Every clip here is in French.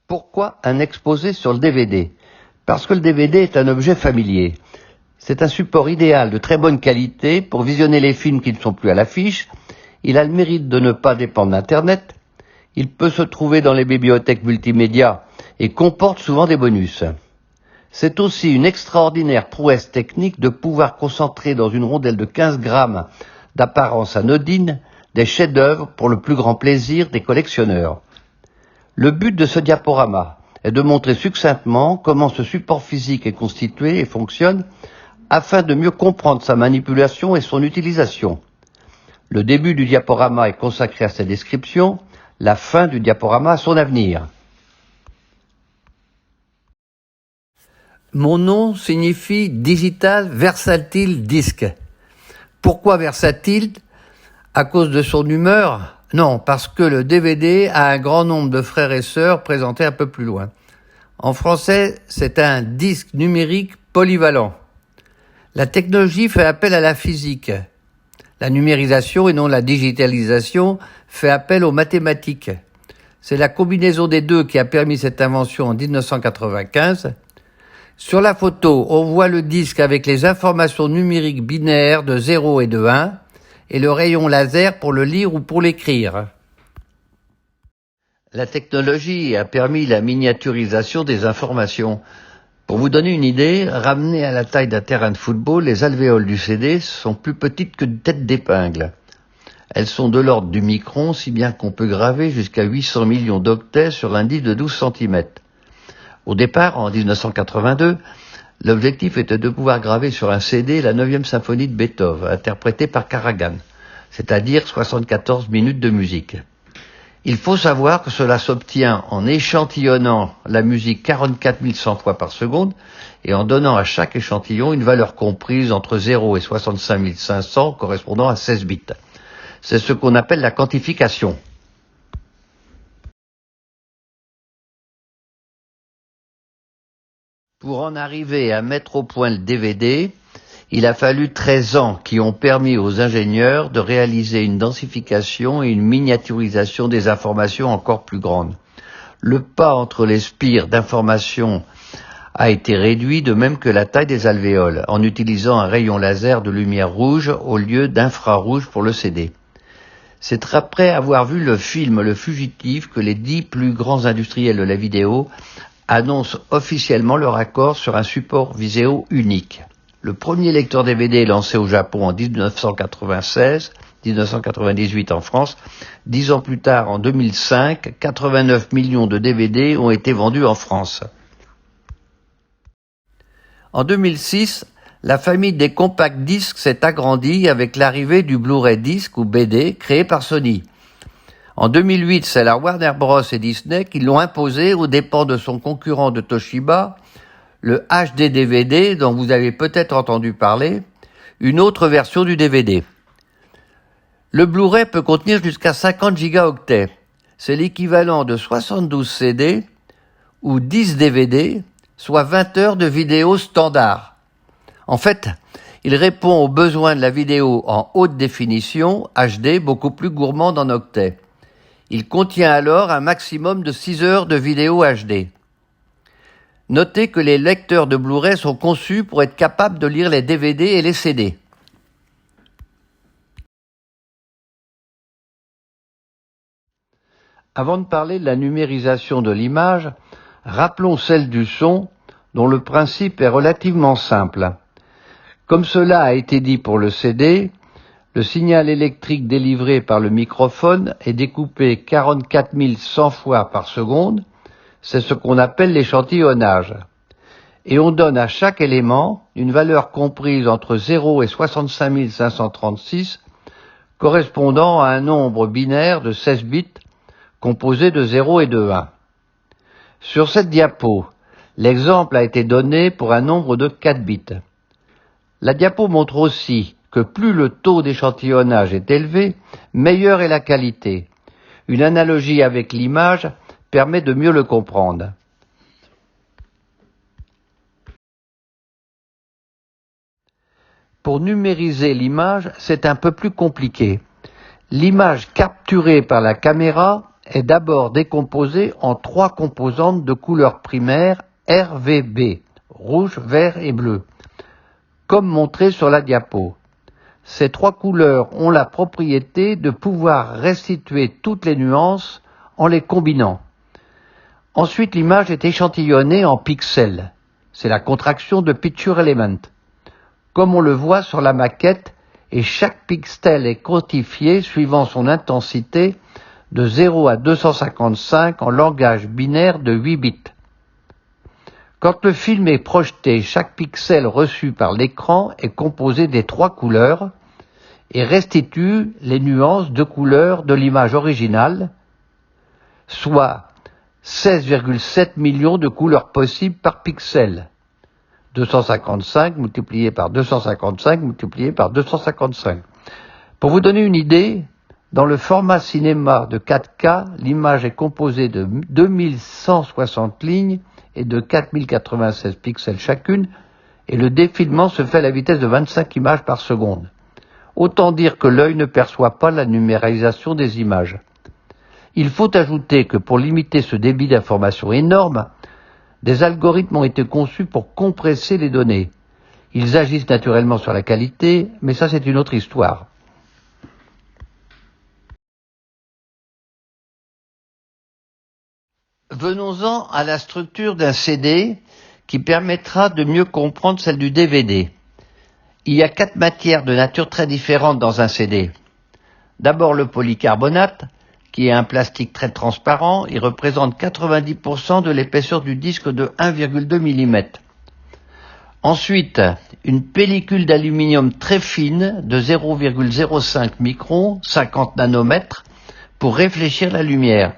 Pourquoi un exposé sur le DVD? Parce que le DVD est un objet familier. C'est un support idéal de très bonne qualité pour visionner les films qui ne sont plus à l'affiche. Il a le mérite de ne pas dépendre d'Internet. Il peut se trouver dans les bibliothèques multimédia et comporte souvent des bonus. C'est aussi une extraordinaire prouesse technique de pouvoir concentrer dans une rondelle de 15 grammes d'apparence anodine des chefs-d'œuvre pour le plus grand plaisir des collectionneurs. Le but de ce diaporama est de montrer succinctement comment ce support physique est constitué et fonctionne afin de mieux comprendre sa manipulation et son utilisation. Le début du diaporama est consacré à sa description, la fin du diaporama à son avenir. Mon nom signifie Digital Versatile Disc. Pourquoi versatile? À cause de son humeur? Non, parce que le DVD a un grand nombre de frères et sœurs présentés un peu plus loin. En français, c'est un disque numérique polyvalent. La technologie fait appel à la physique. La numérisation et non la digitalisation fait appel aux mathématiques. C'est la combinaison des deux qui a permis cette invention en 1995. Sur la photo, on voit le disque avec les informations numériques binaires de 0 et de 1 et le rayon laser pour le lire ou pour l'écrire. La technologie a permis la miniaturisation des informations. Pour vous donner une idée, ramenées à la taille d'un terrain de football, les alvéoles du CD sont plus petites que une tête d'épingle. Elles sont de l'ordre du micron, si bien qu'on peut graver jusqu'à 800 millions d'octets sur un disque de 12 cm. Au départ, en 1982, l'objectif était de pouvoir graver sur un CD la 9e symphonie de Beethoven, interprétée par Karajan, c'est-à-dire 74 minutes de musique. Il faut savoir que cela s'obtient en échantillonnant la musique 44 100 fois par seconde et en donnant à chaque échantillon une valeur comprise entre 0 et 65 500 correspondant à 16 bits. C'est ce qu'on appelle la quantification. Pour en arriver à mettre au point le DVD, il a fallu 13 ans qui ont permis aux ingénieurs de réaliser une densification et une miniaturisation des informations encore plus grandes. Le pas entre les spires d'informations a été réduit, de même que la taille des alvéoles, en utilisant un rayon laser de lumière rouge au lieu d'infrarouge pour le CD. C'est après avoir vu le film Le Fugitif que les 10 plus grands industriels de la vidéo annoncent officiellement leur accord sur un support vidéo unique. Le premier lecteur DVD lancé au Japon en 1996, 1998 en France, 10 ans plus tard, en 2005, 89 millions de DVD ont été vendus en France. En 2006, la famille des compact disques s'est agrandie avec l'arrivée du Blu-ray disc ou BD créé par Sony. En 2008, c'est la Warner Bros. Et Disney qui l'ont imposé aux dépens de son concurrent de Toshiba, le HD-DVD dont vous avez peut-être entendu parler, une autre version du DVD. Le Blu-ray peut contenir jusqu'à 50 gigaoctets. C'est l'équivalent de 72 CD ou 10 DVD, soit 20 heures de vidéo standard. En fait, il répond aux besoins de la vidéo en haute définition, HD, beaucoup plus gourmande en octets. Il contient alors un maximum de 6 heures de vidéo HD. Notez que les lecteurs de Blu-ray sont conçus pour être capables de lire les DVD et les CD. Avant de parler de la numérisation de l'image, rappelons celle du son, dont le principe est relativement simple. Comme cela a été dit pour le CD, le signal électrique délivré par le microphone est découpé 44 100 fois par seconde, c'est ce qu'on appelle l'échantillonnage. Et on donne à chaque élément une valeur comprise entre 0 et 65 536, correspondant à un nombre binaire de 16 bits, composé de 0 et de 1. Sur cette diapo, l'exemple a été donné pour un nombre de 4 bits. La diapo montre aussi que plus le taux d'échantillonnage est élevé, meilleure est la qualité. Une analogie avec l'image permet de mieux le comprendre. Pour numériser l'image, c'est un peu plus compliqué. L'image capturée par la caméra est d'abord décomposé en 3 composantes de couleurs primaires RVB, rouge, vert et bleu, comme montré sur la diapo. Ces 3 couleurs ont la propriété de pouvoir restituer toutes les nuances en les combinant. Ensuite, l'image est échantillonnée en pixels. C'est la contraction de Picture Element, comme on le voit sur la maquette, et chaque pixel est quantifié suivant son intensité de 0 à 255 en langage binaire de 8 bits. Quand le film est projeté, chaque pixel reçu par l'écran est composé des 3 couleurs et restitue les nuances de couleurs de l'image originale, soit 16,7 millions de couleurs possibles par pixel. 255 multiplié par 255 multiplié par 255. Pour vous donner une idée, dans le format cinéma de 4K, l'image est composée de 2160 lignes et de 4096 pixels chacune, et le défilement se fait à la vitesse de 25 images par seconde. Autant dire que l'œil ne perçoit pas la numéralisation des images. Il faut ajouter que pour limiter ce débit d'information énorme, des algorithmes ont été conçus pour compresser les données. Ils agissent naturellement sur la qualité, mais ça c'est une autre histoire. Venons-en à la structure d'un CD qui permettra de mieux comprendre celle du DVD. Il y a 4 matières de nature très différente dans un CD. D'abord le polycarbonate, qui est un plastique très transparent, il représente 90% de l'épaisseur du disque de 1,2 mm. Ensuite, une pellicule d'aluminium très fine de 0,05 microns, 50 nanomètres, pour réfléchir la lumière.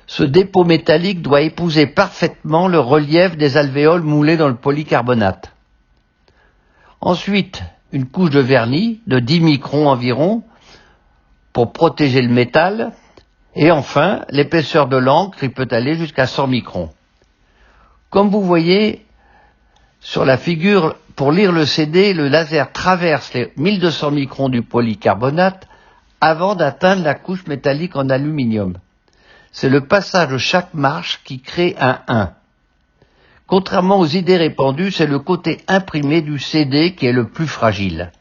Ce dépôt métallique doit épouser parfaitement le relief des alvéoles moulés dans le polycarbonate. Ensuite, une couche de vernis de 10 microns environ, pour protéger le métal, et enfin l'épaisseur de l'encre qui peut aller jusqu'à 100 microns. Comme vous voyez sur la figure, pour lire le CD, le laser traverse les 1200 microns du polycarbonate avant d'atteindre la couche métallique en aluminium. C'est le passage de chaque marche qui crée un 1. Contrairement aux idées répandues, c'est le côté imprimé du CD qui est le plus fragile.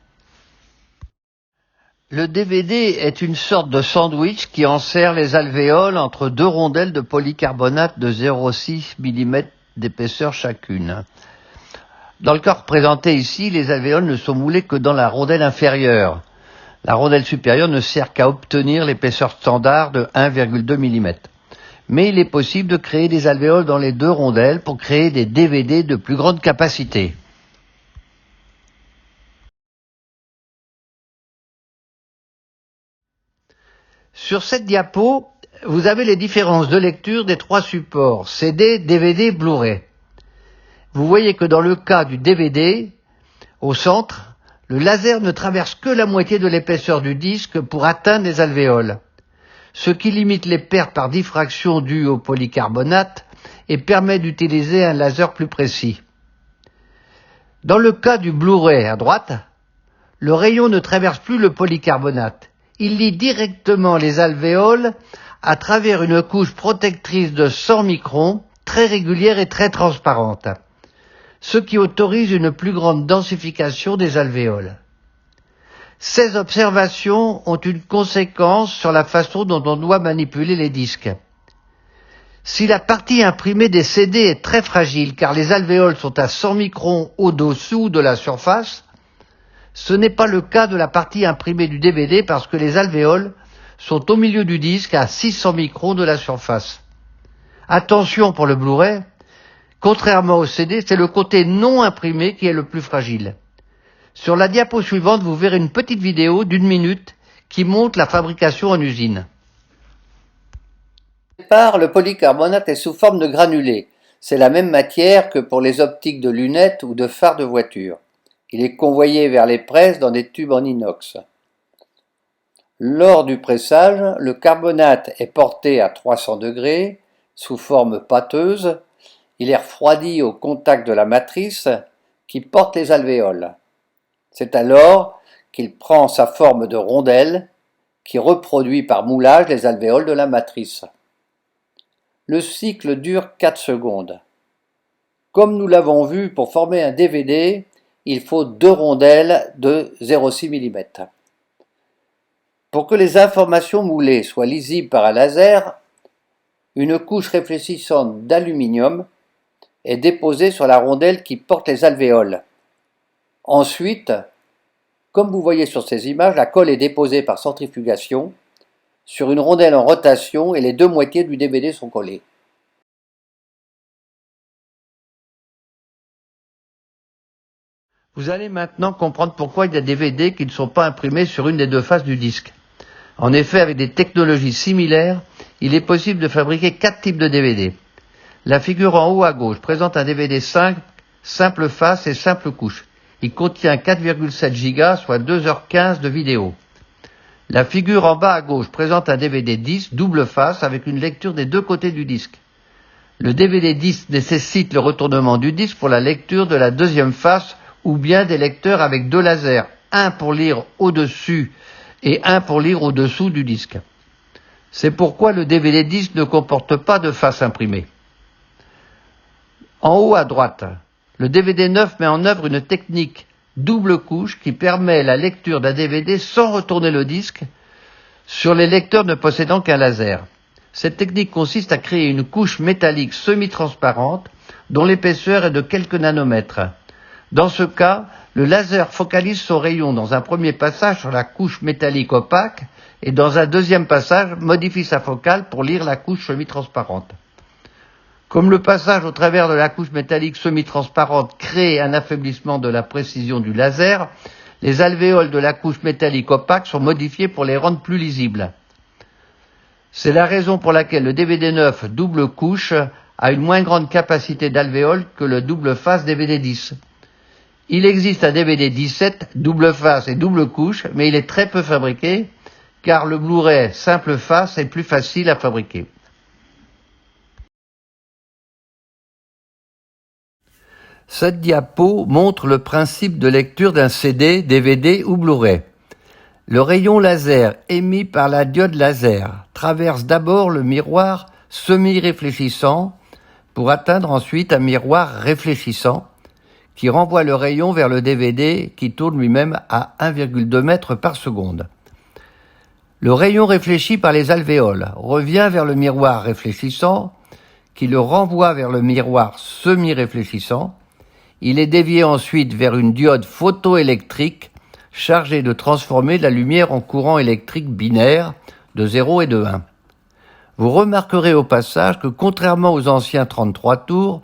Le DVD est une sorte de sandwich qui enserre les alvéoles entre 2 rondelles de polycarbonate de 0,6 mm d'épaisseur chacune. Dans le cas représenté ici, les alvéoles ne sont moulées que dans la rondelle inférieure. La rondelle supérieure ne sert qu'à obtenir l'épaisseur standard de 1,2 mm. Mais il est possible de créer des alvéoles dans les 2 rondelles pour créer des DVD de plus grande capacité. Sur cette diapo, vous avez les différences de lecture des 3 supports, CD, DVD, Blu-ray. Vous voyez que dans le cas du DVD, au centre, le laser ne traverse que la moitié de l'épaisseur du disque pour atteindre les alvéoles, ce qui limite les pertes par diffraction dues au polycarbonate et permet d'utiliser un laser plus précis. Dans le cas du Blu-ray à droite, le rayon ne traverse plus le polycarbonate. Il lie directement les alvéoles à travers une couche protectrice de 100 microns, très régulière et très transparente, ce qui autorise une plus grande densification des alvéoles. Ces observations ont une conséquence sur la façon dont on doit manipuler les disques. Si la partie imprimée des CD est très fragile car les alvéoles sont à 100 microns au-dessous de la surface, ce n'est pas le cas de la partie imprimée du DVD parce que les alvéoles sont au milieu du disque à 600 microns de la surface. Attention pour le Blu-ray, contrairement au CD, c'est le côté non imprimé qui est le plus fragile. Sur la diapo suivante, vous verrez une petite vidéo d'1 minute qui montre la fabrication en usine. Au départ, le polycarbonate est sous forme de granulés. C'est la même matière que pour les optiques de lunettes ou de phares de voiture. Il est convoyé vers les presses dans des tubes en inox. Lors du pressage, le carbonate est porté à 300 degrés, sous forme pâteuse. Il est refroidi au contact de la matrice qui porte les alvéoles. C'est alors qu'il prend sa forme de rondelle qui reproduit par moulage les alvéoles de la matrice. Le cycle dure 4 secondes. Comme nous l'avons vu, pour former un DVD, il faut 2 rondelles de 0,6 mm. Pour que les informations moulées soient lisibles par un laser, une couche réfléchissante d'aluminium est déposée sur la rondelle qui porte les alvéoles. Ensuite, comme vous voyez sur ces images, la colle est déposée par centrifugation sur une rondelle en rotation et les 2 moitiés du DVD sont collées. Vous allez maintenant comprendre pourquoi il y a des DVD qui ne sont pas imprimés sur une des 2 faces du disque. En effet, avec des technologies similaires, il est possible de fabriquer 4 types de DVD. La figure en haut à gauche présente un DVD 5, simple face et simple couche. Il contient 4,7 Go, soit 2h15 de vidéo. La figure en bas à gauche présente un DVD 10, double face, avec une lecture des 2 côtés du disque. Le DVD 10 nécessite le retournement du disque pour la lecture de la 2e face, ou bien des lecteurs avec 2 lasers, un pour lire au-dessus et un pour lire au-dessous du disque. C'est pourquoi le DVD 10 ne comporte pas de face imprimée. En haut à droite, le DVD 9 met en œuvre une technique double couche qui permet la lecture d'un DVD sans retourner le disque sur les lecteurs ne possédant qu'un laser. Cette technique consiste à créer une couche métallique semi-transparente dont l'épaisseur est de quelques nanomètres. Dans ce cas, le laser focalise son rayon dans un premier passage sur la couche métallique opaque et dans un deuxième passage modifie sa focale pour lire la couche semi-transparente. Comme le passage au travers de la couche métallique semi-transparente crée un affaiblissement de la précision du laser, les alvéoles de la couche métallique opaque sont modifiées pour les rendre plus lisibles. C'est la raison pour laquelle le DVD 9 double couche a une moins grande capacité d'alvéoles que le double face DVD 10. Il existe un DVD 17, double face et double couche, mais il est très peu fabriqué, car le Blu-ray simple face est plus facile à fabriquer. Cette diapo montre le principe de lecture d'un CD, DVD ou Blu-ray. Le rayon laser émis par la diode laser traverse d'abord le miroir semi-réfléchissant pour atteindre ensuite un miroir réfléchissant qui renvoie le rayon vers le DVD qui tourne lui-même à 1,2 mètres par seconde. Le rayon réfléchi par les alvéoles revient vers le miroir réfléchissant qui le renvoie vers le miroir semi-réfléchissant. Il est dévié ensuite vers une diode photoélectrique chargée de transformer la lumière en courant électrique binaire de 0 et de 1. Vous remarquerez au passage que contrairement aux anciens 33 tours,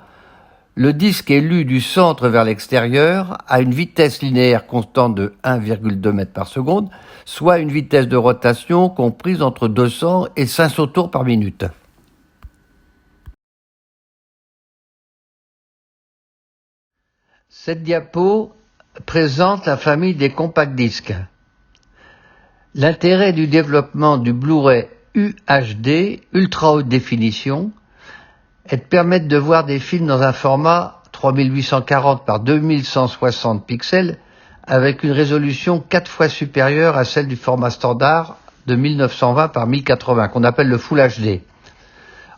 le disque est lu du centre vers l'extérieur à une vitesse linéaire constante de 1,2 mètres par seconde, soit une vitesse de rotation comprise entre 200 et 500 tours par minute. Cette diapo présente la famille des compact disques. L'intérêt du développement du Blu-ray UHD, ultra haute définition, est de permettre de voir des films dans un format 3840 par 2160 pixels avec une résolution 4 fois supérieure à celle du format standard de 1920 par 1080 qu'on appelle le Full HD.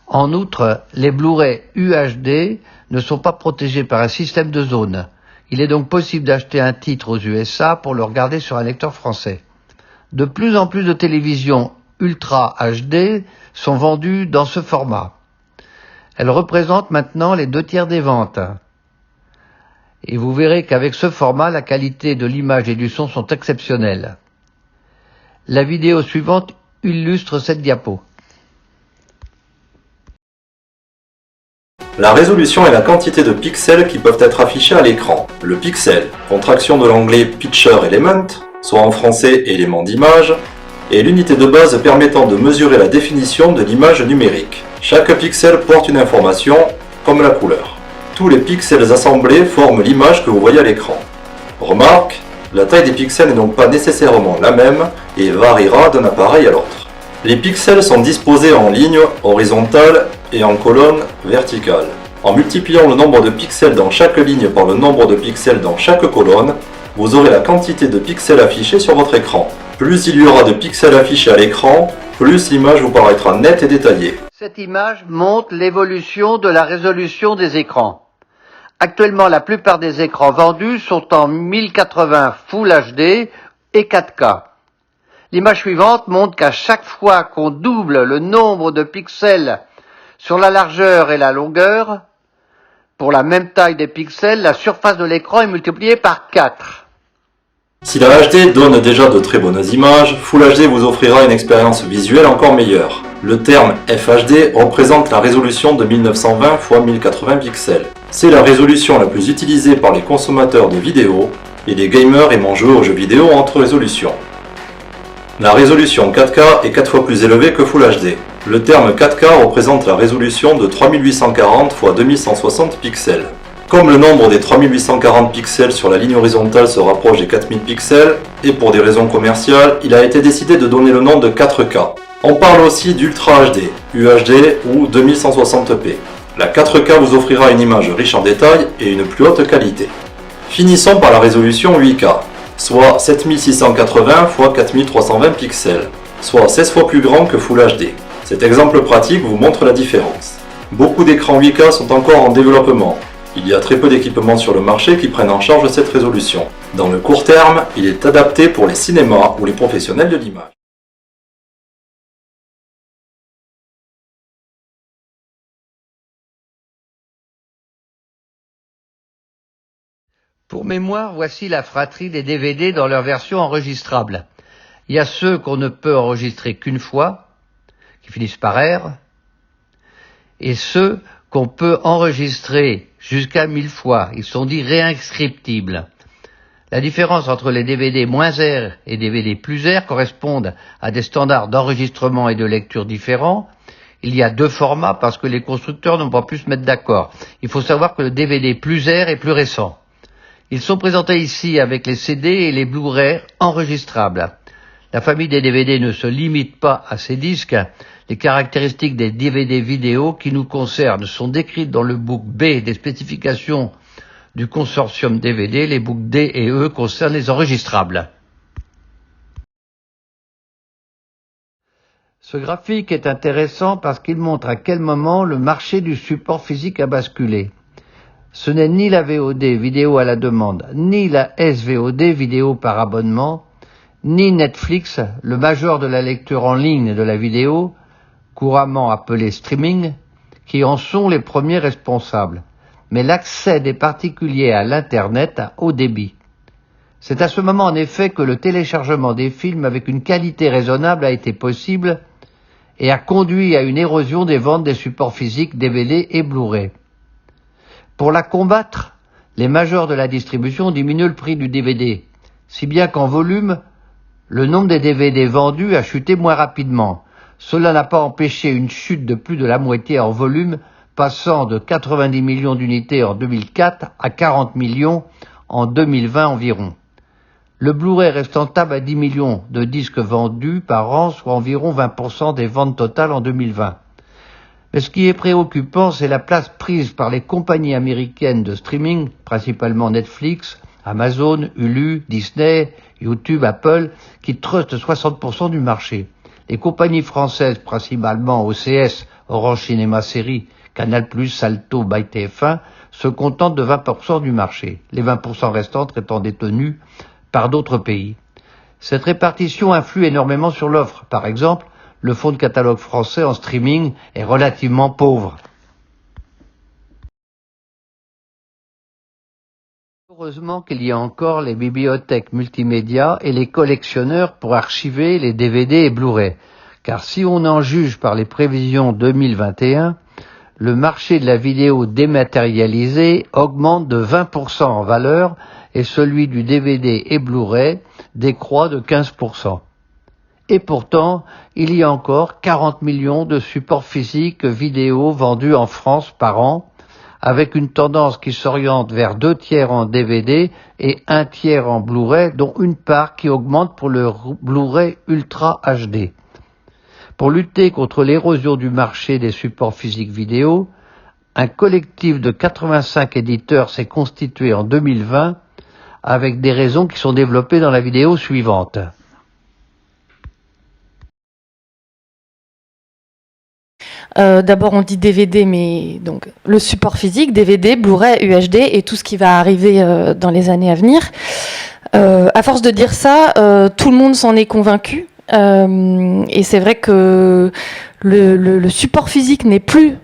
En outre, les Blu-ray UHD ne sont pas protégés par un système de zones. Il est donc possible d'acheter un titre aux USA pour le regarder sur un lecteur français. De plus en plus de télévisions Ultra HD sont vendues dans ce format. Elles représentent maintenant les 2/3 des ventes. Et vous verrez qu'avec ce format, la qualité de l'image et du son sont exceptionnelles. La vidéo suivante illustre cette diapo. La résolution est la quantité de pixels qui peuvent être affichés à l'écran. Le pixel, contraction de l'anglais Picture Element, soit en français élément d'image, est l'unité de base permettant de mesurer la définition de l'image numérique. Chaque pixel porte une information, comme la couleur. Tous les pixels assemblés forment l'image que vous voyez à l'écran. Remarque, la taille des pixels n'est donc pas nécessairement la même et variera d'un appareil à l'autre. Les pixels sont disposés en ligne horizontale et en colonne verticale. En multipliant le nombre de pixels dans chaque ligne par le nombre de pixels dans chaque colonne, vous aurez la quantité de pixels affichés sur votre écran. Plus il y aura de pixels affichés à l'écran, plus l'image vous paraîtra nette et détaillée. Cette image montre l'évolution de la résolution des écrans. Actuellement, la plupart des écrans vendus sont en 1080 Full HD et 4K. L'image suivante montre qu'à chaque fois qu'on double le nombre de pixels sur la largeur et la longueur, pour la même taille des pixels, la surface de l'écran est multipliée par 4. Si la HD donne déjà de très bonnes images, Full HD vous offrira une expérience visuelle encore meilleure. Le terme FHD représente la résolution de 1920 x 1080 pixels. C'est la résolution la plus utilisée par les consommateurs de vidéos et les gamers aimant jouer aux jeux vidéo en haute résolution. La résolution 4K est 4 fois plus élevée que Full HD. Le terme 4K représente la résolution de 3840 x 2160 pixels. Comme le nombre des 3840 pixels sur la ligne horizontale se rapproche des 4000 pixels, et pour des raisons commerciales, il a été décidé de donner le nom de 4K. On parle aussi d'Ultra HD, UHD ou 2160p. La 4K vous offrira une image riche en détails et une plus haute qualité. Finissons par la résolution 8K, soit 7680 x 4320 pixels, soit 16 fois plus grand que Full HD. Cet exemple pratique vous montre la différence. Beaucoup d'écrans 8K sont encore en développement. Il y a très peu d'équipements sur le marché qui prennent en charge cette résolution. Dans le court terme, il est adapté pour les cinémas ou les professionnels de l'image. Pour mémoire, voici la fratrie des DVD dans leur version enregistrable. Il y a ceux qu'on ne peut enregistrer qu'une fois, qui finissent par R, et ceux qu'on peut enregistrer jusqu'à 1000 fois. Ils sont dits réinscriptibles. La différence entre les DVD -R et DVD +R correspondent à des standards d'enregistrement et de lecture différents. Il y a deux formats parce que les constructeurs n'ont pas pu se mettre d'accord. Il faut savoir que le DVD +R est plus récent. Ils sont présentés ici avec les CD et les Blu-ray enregistrables. La famille des DVD ne se limite pas à ces disques. Les caractéristiques des DVD vidéo qui nous concernent sont décrites dans le book B des spécifications du consortium DVD. Les books D et E concernent les enregistrables. Ce graphique est intéressant parce qu'il montre à quel moment le marché du support physique a basculé. Ce n'est ni la VOD, vidéo à la demande, ni la SVOD, vidéo par abonnement, ni Netflix, le major de la lecture en ligne de la vidéo, couramment appelé streaming, qui en sont les premiers responsables, mais l'accès des particuliers à l'Internet à haut débit. C'est à ce moment en effet que le téléchargement des films avec une qualité raisonnable a été possible et a conduit à une érosion des ventes des supports physiques DVD et Blu-ray. Pour la combattre, les majors de la distribution diminuent le prix du DVD, si bien qu'en volume, le nombre des DVD vendus a chuté moins rapidement. Cela n'a pas empêché une chute de plus de la moitié en volume, passant de 90 millions d'unités en 2004 à 40 millions en 2020 environ. Le Blu-ray reste rentable à 10 millions de disques vendus par an, soit environ 20% des ventes totales en 2020. Mais ce qui est préoccupant, c'est la place prise par les compagnies américaines de streaming, principalement Netflix, Amazon, Hulu, Disney, YouTube, Apple, qui trustent 60% du marché. Les compagnies françaises, principalement OCS, Orange Cinéma Série, Canal+, Salto, by TF1, se contentent de 20% du marché, les 20% restantes étant détenues par d'autres pays. Cette répartition influe énormément sur l'offre. Par exemple, le fonds de catalogue français en streaming est relativement pauvre. Heureusement qu'il y a encore les bibliothèques multimédia et les collectionneurs pour archiver les DVD et Blu-ray. Car si on en juge par les prévisions 2021, le marché de la vidéo dématérialisée augmente de 20% en valeur et celui du DVD et Blu-ray décroît de 15%. Et pourtant, il y a encore 40 millions de supports physiques vidéo vendus en France par an, avec une tendance qui s'oriente vers 2 tiers en DVD et 1 tiers en Blu-ray, dont une part qui augmente pour le Blu-ray Ultra HD. Pour lutter contre l'érosion du marché des supports physiques vidéo, un collectif de 85 éditeurs s'est constitué en 2020 avec des raisons qui sont développées dans la vidéo suivante. D'abord, on dit DVD, mais donc le support physique, DVD, Blu-ray, UHD et tout ce qui va arriver dans les années à venir. À force de dire ça, tout le monde s'en est convaincu. Et c'est vrai que le support physique n'est plus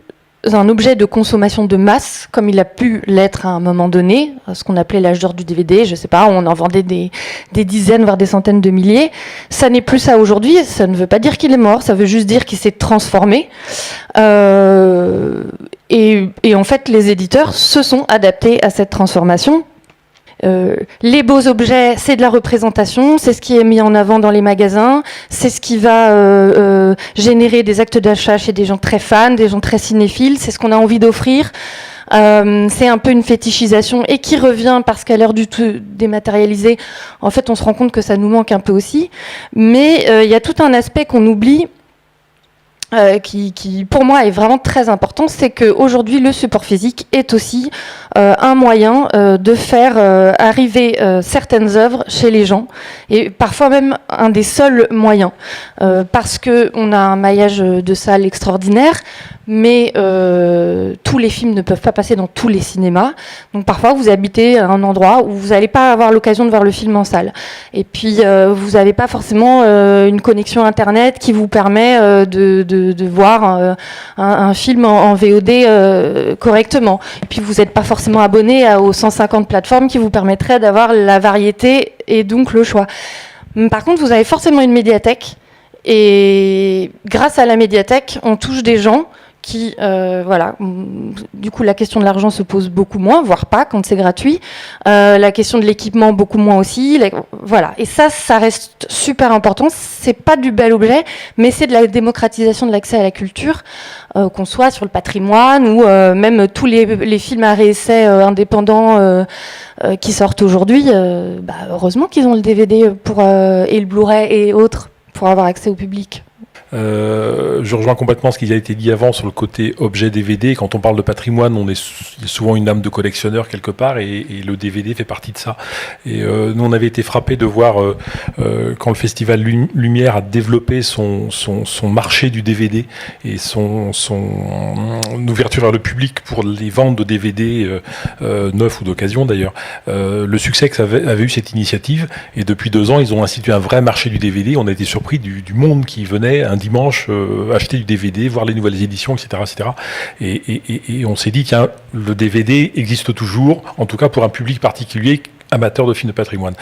un objet de consommation de masse, comme il a pu l'être à un moment donné, ce qu'on appelait l'âge d'or du DVD, je sais pas, on en vendait des dizaines, voire des centaines de milliers. Ça n'est plus ça aujourd'hui, ça ne veut pas dire qu'il est mort, ça veut juste dire qu'il s'est transformé. Et en fait, les éditeurs se sont adaptés à cette transformation. Les beaux objets, c'est de la représentation, c'est ce qui est mis en avant dans les magasins, c'est ce qui va générer des actes d'achat chez des gens très fans, des gens très cinéphiles, c'est ce qu'on a envie d'offrir. C'est un peu une fétichisation et qui revient parce qu'à l'heure du tout dématérialisé, en fait, on se rend compte que ça nous manque un peu aussi. Mais il y a tout un aspect qu'on oublie. Qui pour moi est vraiment très important, c'est qu'aujourd'hui le support physique est aussi un moyen de faire arriver certaines œuvres chez les gens, et parfois même un des seuls moyens, parce qu'on a un maillage de salles extraordinaire, mais tous les films ne peuvent pas passer dans tous les cinémas, donc parfois vous habitez à un endroit où vous n'allez pas avoir l'occasion de voir le film en salle, et puis vous n'avez pas forcément une connexion internet qui vous permet de voir un film en VOD correctement. Et puis vous n'êtes pas forcément abonné aux 150 plateformes qui vous permettraient d'avoir la variété et donc le choix. Par contre, vous avez forcément une médiathèque, et grâce à la médiathèque, on touche des gens qui, voilà, du coup la question de l'argent se pose beaucoup moins, voire pas quand c'est gratuit. La question de l'équipement beaucoup moins aussi. Voilà, et ça reste super important. C'est pas du bel objet, mais c'est de la démocratisation de l'accès à la culture, qu'on soit sur le patrimoine ou même tous les films à réessai indépendants qui sortent aujourd'hui. Heureusement qu'ils ont le DVD et le Blu-ray et autres pour avoir accès au public. Je rejoins complètement ce qui a été dit avant sur le côté objet DVD. Quand on parle de patrimoine, il y a souvent une âme de collectionneur quelque part, et le DVD fait partie de ça. Et nous, on avait été frappés de voir quand le festival Lumière a développé son marché du DVD et son ouverture vers le public pour les ventes de DVD neufs ou d'occasion d'ailleurs, le succès que ça avait eu cette initiative. Et depuis 2 ans, ils ont institué un vrai marché du DVD. On a été surpris du monde qui venait un dimanche acheter du DVD, voir les nouvelles éditions, etc. etc. Et on s'est dit, tiens, le DVD existe toujours, en tout cas pour un public particulier, amateur de films de patrimoine.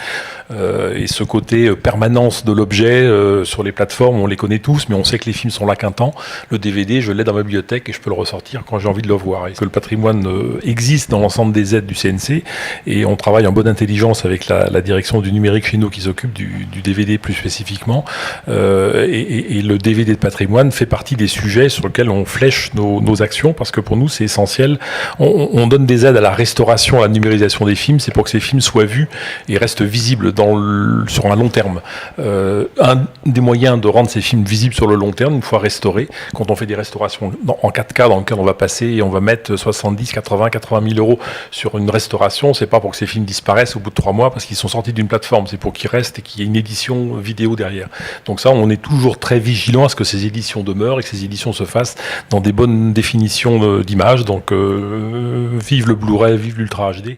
Et ce côté permanence de l'objet sur les plateformes, on les connaît tous, mais on sait que les films sont là qu'un temps. Le DVD, je l'ai dans ma bibliothèque et je peux le ressortir quand j'ai envie de le voir. Et que le patrimoine existe dans l'ensemble des aides du CNC, et on travaille en bonne intelligence avec la direction du numérique chez nous qui s'occupe du DVD plus spécifiquement. Et le DVD de patrimoine fait partie des sujets sur lesquels on flèche nos actions, parce que pour nous c'est essentiel. On donne des aides à la restauration, à la numérisation des films, c'est pour que ces films soient vus et restent visibles sur un long terme. Un des moyens de rendre ces films visibles sur le long terme, une fois restaurés, quand on fait des restaurations en 4K dans lesquelles on va passer et on va mettre 70, 80 000 euros sur une restauration, c'est pas pour que ces films disparaissent au bout de 3 mois parce qu'ils sont sortis d'une plateforme, c'est pour qu'ils restent et qu'il y ait une édition vidéo derrière. Donc ça, on est toujours très vigilant à ce que ces éditions demeurent et que ces éditions se fassent dans des bonnes définitions d'images. Donc vive le Blu-ray, vive l'Ultra HD.